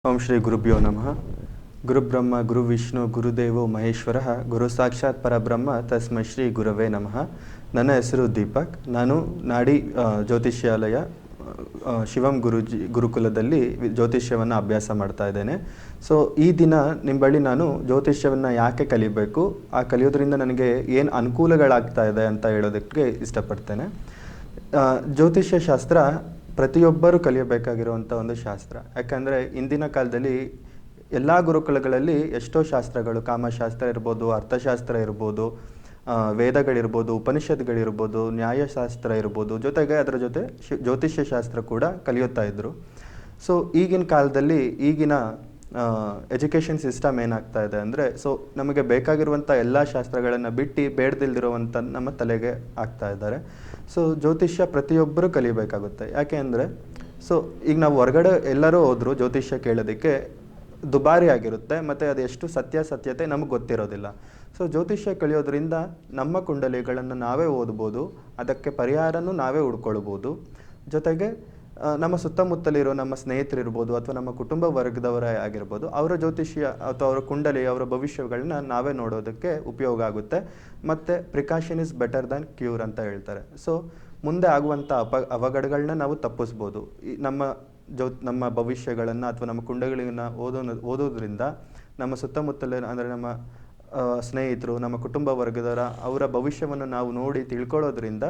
ಓಂ ಶ್ರೀ ಗುರುಭ್ಯೋ ನಮಃ. ಗುರುಬ್ರಹ್ಮ ಗುರುವಿಷ್ಣು ಗುರುದೇವೋ ಮಹೇಶ್ವರಃ ಗುರು ಸಾಕ್ಷಾತ್ ಪರಬ್ರಹ್ಮ ತಸ್ಮೈ ಶ್ರೀ ಗುರವೇ ನಮಃ. ನನ್ನ ಹೆಸರು ದೀಪಕ್. ನಾನು ನಾಡಿ ಜ್ಯೋತಿಷ್ಯಾಲಯ ಶಿವಂ ಗುರುಕುಲದಲ್ಲಿ ಜ್ಯೋತಿಷ್ಯವನ್ನು ಅಭ್ಯಾಸ ಮಾಡ್ತಾ ಇದ್ದೇನೆ. ಸೊ ಈ ದಿನ ನಿಮ್ಮ ಬಳಿ ನಾನು ಜ್ಯೋತಿಷ್ಯವನ್ನು ಯಾಕೆ ಕಲಿಬೇಕು, ಆ ಕಲಿಯೋದ್ರಿಂದ ನನಗೆ ಏನು ಅನುಕೂಲಗಳಾಗ್ತಾ ಇದೆ ಅಂತ ಹೇಳೋದಕ್ಕೆ ಇಷ್ಟಪಡ್ತೇನೆ. ಜ್ಯೋತಿಷ್ಯ ಶಾಸ್ತ್ರ ಪ್ರತಿಯೊಬ್ಬರು ಕಲಿಯಬೇಕಾಗಿರುವಂಥ ಒಂದು ಶಾಸ್ತ್ರ. ಯಾಕಂದರೆ ಇಂದಿನ ಕಾಲದಲ್ಲಿ ಎಲ್ಲ ಗುರುಕುಲಗಳಲ್ಲಿ ಎಷ್ಟೋ ಶಾಸ್ತ್ರಗಳು, ಕಾಮಶಾಸ್ತ್ರ ಇರ್ಬೋದು, ಅರ್ಥಶಾಸ್ತ್ರ ಇರ್ಬೋದು, ವೇದಗಳಿರ್ಬೋದು, ಉಪನಿಷತ್ಗಳಿರ್ಬೋದು, ನ್ಯಾಯಶಾಸ್ತ್ರ ಇರ್ಬೋದು, ಜೊತೆಗೆ ಅದರ ಜೊತೆ ಜ್ಯೋತಿಷ್ಯ ಶಾಸ್ತ್ರ ಕೂಡ ಕಲಿಯುತ್ತಾ ಇದ್ದರು. ಸೊ ಈಗಿನ ಕಾಲದಲ್ಲಿ ಈಗಿನ ಎಜುಕೇಷನ್ ಸಿಸ್ಟಮ್ ಏನಾಗ್ತಾ ಇದೆ ಅಂದರೆ, ಸೊ ನಮಗೆ ಬೇಕಾಗಿರುವಂಥ ಎಲ್ಲ ಶಾಸ್ತ್ರಗಳನ್ನು ಬಿಟ್ಟು ಬೇಡದಿಲ್ದಿರುವಂಥ ನಮ್ಮ ತಲೆಗೆ ಆಗ್ತಾ ಇದ್ದಾರೆ. ಸೊ ಜ್ಯೋತಿಷ್ಯ ಪ್ರತಿಯೊಬ್ಬರು ಕಲಿಬೇಕಾಗುತ್ತೆ. ಯಾಕೆ ಅಂದರೆ, ಸೊ ಈಗ ನಾವು ಹೊರಗಡೆ ಎಲ್ಲರೂ ಹೋದರೂ ಜ್ಯೋತಿಷ್ಯ ಕೇಳೋದಕ್ಕೆ ದುಬಾರಿ ಆಗಿರುತ್ತೆ, ಮತ್ತು ಅದು ಎಷ್ಟು ಸತ್ಯತೆ ನಮಗೆ ಗೊತ್ತಿರೋದಿಲ್ಲ. ಸೊ ಜ್ಯೋತಿಷ್ಯ ಕಲಿಯೋದ್ರಿಂದ ನಮ್ಮ ಕುಂಡಲಿಗಳನ್ನು ನಾವೇ ಓದ್ಬೋದು, ಅದಕ್ಕೆ ಪರಿಹಾರನೂ ನಾವೇ ಹುಡ್ಕೊಳ್ಬೋದು. ಜೊತೆಗೆ ನಮ್ಮ ಸುತ್ತಮುತ್ತಲಿರೋ ನಮ್ಮ ಸ್ನೇಹಿತರಿರ್ಬೋದು ಅಥವಾ ನಮ್ಮ ಕುಟುಂಬ ವರ್ಗದವರೇ ಆಗಿರ್ಬೋದು, ಅವರ ಜ್ಯೋತಿಷ್ಯ ಅಥವಾ ಅವರ ಕುಂಡಲಿ, ಅವರ ಭವಿಷ್ಯಗಳನ್ನ ನಾವೇ ನೋಡೋದಕ್ಕೆ ಉಪಯೋಗ ಆಗುತ್ತೆ. ಮತ್ತು precaution is better than cure ಅಂತ ಹೇಳ್ತಾರೆ. ಸೊ ಮುಂದೆ ಆಗುವಂಥ ಅವಘಡಗಳನ್ನ ನಾವು ತಪ್ಪಿಸ್ಬೋದು. ನಮ್ಮ ಭವಿಷ್ಯಗಳನ್ನು ಅಥವಾ ನಮ್ಮ ಕುಂಡಲಿಗಳನ್ನು ಓದೋದ್ರಿಂದ ನಮ್ಮ ಸುತ್ತಮುತ್ತಲಿನ ಅಂದರೆ ನಮ್ಮ ಸ್ನೇಹಿತರು, ನಮ್ಮ ಕುಟುಂಬ ವರ್ಗದವರ ಅವರ ಭವಿಷ್ಯವನ್ನು ನಾವು ನೋಡಿ ತಿಳ್ಕೊಳ್ಳೋದ್ರಿಂದ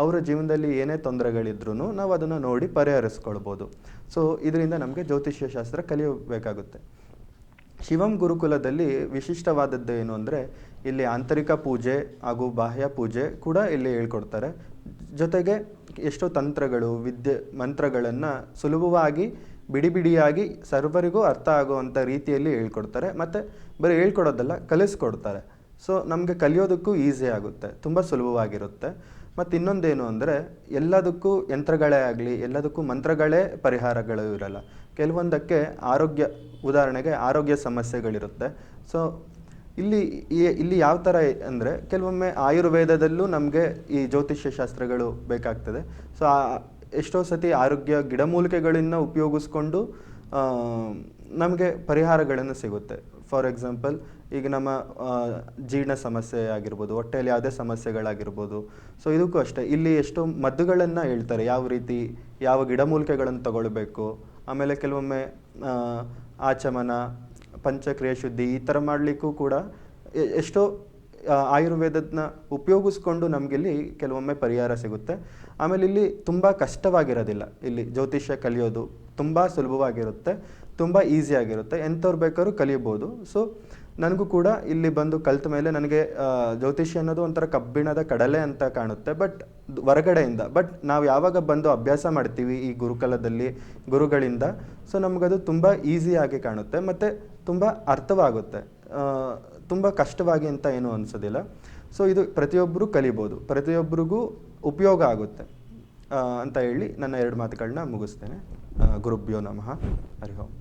ಅವರ ಜೀವನದಲ್ಲಿ ಏನೇ ತೊಂದರೆಗಳಿದ್ರೂ ನಾವು ಅದನ್ನು ನೋಡಿ ಪರಿಹರಿಸ್ಕೊಳ್ಬೋದು. ಸೊ ಇದರಿಂದ ನಮಗೆ ಜ್ಯೋತಿಷ್ಯ ಶಾಸ್ತ್ರ ಕಲಿಯಬೇಕಾಗುತ್ತೆ. ಶಿವಂ ಗುರುಕುಲದಲ್ಲಿ ವಿಶಿಷ್ಟವಾದದ್ದು ಏನು ಅಂದರೆ, ಇಲ್ಲಿ ಆಂತರಿಕ ಪೂಜೆ ಹಾಗೂ ಬಾಹ್ಯ ಪೂಜೆ ಕೂಡ ಇಲ್ಲಿ ಹೇಳ್ಕೊಡ್ತಾರೆ. ಜೊತೆಗೆ ಎಷ್ಟೋ ತಂತ್ರಗಳು, ಮಂತ್ರಗಳನ್ನು ಸುಲಭವಾಗಿ ಬಿಡಿಯಾಗಿ ಸರ್ವರಿಗೂ ಅರ್ಥ ಆಗುವಂಥ ರೀತಿಯಲ್ಲಿ ಹೇಳ್ಕೊಡ್ತಾರೆ. ಮತ್ತು ಬರೀ ಹೇಳ್ಕೊಡೋದಲ್ಲ, ಕಲಿಸ್ಕೊಡ್ತಾರೆ. ಸೊ ನಮಗೆ ಕಲಿಯೋದಕ್ಕೂ ಈಸಿ ಆಗುತ್ತೆ, ತುಂಬ ಸುಲಭವಾಗಿರುತ್ತೆ. ಮತ್ತು ಇನ್ನೊಂದೇನು ಅಂದರೆ, ಎಲ್ಲದಕ್ಕೂ ಯಂತ್ರಗಳೇ ಆಗಲಿ, ಎಲ್ಲದಕ್ಕೂ ಮಂತ್ರಗಳೇ ಪರಿಹಾರಗಳು ಇರಲ್ಲ. ಕೆಲವೊಂದಕ್ಕೆ ಉದಾಹರಣೆಗೆ ಆರೋಗ್ಯ ಸಮಸ್ಯೆಗಳಿರುತ್ತೆ. ಸೊ ಇಲ್ಲಿ ಯಾವ ಥರ ಅಂದರೆ, ಕೆಲವೊಮ್ಮೆ ಆಯುರ್ವೇದದಲ್ಲೂ ನಮಗೆ ಈ ಜ್ಯೋತಿಷ್ಯ ಶಾಸ್ತ್ರಗಳು ಬೇಕಾಗ್ತದೆ. ಸೊ ಎಷ್ಟೋ ಸತಿ ಆರೋಗ್ಯ ಗಿಡಮೂಲಿಕೆಗಳನ್ನು ಉಪಯೋಗಿಸ್ಕೊಂಡು ನಮಗೆ ಪರಿಹಾರಗಳನ್ನು ಸಿಗುತ್ತೆ. ಫಾರ್ ಎಕ್ಸಾಂಪಲ್, ಈಗ ನಮ್ಮ ಜೀರ್ಣ ಸಮಸ್ಯೆ ಆಗಿರ್ಬೋದು, ಹೊಟ್ಟೆಯಲ್ಲಿ ಯಾವುದೇ ಸಮಸ್ಯೆಗಳಾಗಿರ್ಬೋದು. ಸೊ ಇದಕ್ಕೂ ಅಷ್ಟೇ, ಇಲ್ಲಿ ಎಷ್ಟೋ ಮದ್ದುಗಳನ್ನು ಹೇಳ್ತಾರೆ, ಯಾವ ಗಿಡಮೂಲಿಕೆಗಳನ್ನು ತಗೊಳ್ಬೇಕು. ಆಮೇಲೆ ಕೆಲವೊಮ್ಮೆ ಆಚಮನ, ಪಂಚಕ್ರಿಯೆ ಶುದ್ಧಿ ಈ ಥರ ಮಾಡಲಿಕ್ಕೂ ಕೂಡ ಎಷ್ಟೋ ಆಯುರ್ವೇದದನ್ನ ಉಪಯೋಗಿಸ್ಕೊಂಡು ನಮಗಿಲ್ಲಿ ಕೆಲವೊಮ್ಮೆ ಪರಿಹಾರ ಸಿಗುತ್ತೆ. ಆಮೇಲೆ ಇಲ್ಲಿ ತುಂಬ ಕಷ್ಟವಾಗಿರೋದಿಲ್ಲ. ಇಲ್ಲಿ ಜ್ಯೋತಿಷ್ಯ ಕಲಿಯೋದು ತುಂಬ ಸುಲಭವಾಗಿರುತ್ತೆ, ತುಂಬ ಈಸಿಯಾಗಿರುತ್ತೆ, ಎಂಥವ್ರು ಬೇಕಾದ್ರೂ ಕಲಿಯಬೋದು. ಸೊ ನನಗೂ ಕೂಡ ಇಲ್ಲಿ ಬಂದು ಕಲಿತ ಮೇಲೆ ನನಗೆ ಜ್ಯೋತಿಷ್ಯ ಅನ್ನೋದು ಒಂಥರ ಕಬ್ಬಿಣದ ಕಡಲೆ ಅಂತ ಕಾಣುತ್ತೆ ಹೊರಗಡೆಯಿಂದ. ಬಟ್ ನಾವು ಯಾವಾಗ ಬಂದು ಅಭ್ಯಾಸ ಮಾಡ್ತೀವಿ ಈ ಗುರುಕುಲದಲ್ಲಿ ಗುರುಗಳಿಂದ, ಸೊ ನಮಗದು ತುಂಬ ಈಸಿಯಾಗಿ ಕಾಣುತ್ತೆ ಮತ್ತು ತುಂಬ ಅರ್ಥವಾಗುತ್ತೆ. ತುಂಬ ಕಷ್ಟವಾಗಿ ಅಂತ ಏನೂ ಅನಿಸೋದಿಲ್ಲ. ಸೊ ಇದು ಪ್ರತಿಯೊಬ್ಬರು ಕಲಿಬೋದು, ಪ್ರತಿಯೊಬ್ಬರಿಗೂ ಉಪಯೋಗ ಆಗುತ್ತೆ ಅಂತ ಹೇಳಿ ನನ್ನ 2 ಮಾತುಗಳನ್ನ ಮುಗಿಸ್ತೇನೆ. ಗುರುಭ್ಯೋ ನಮಃ. ಹರಿ ಓಂ.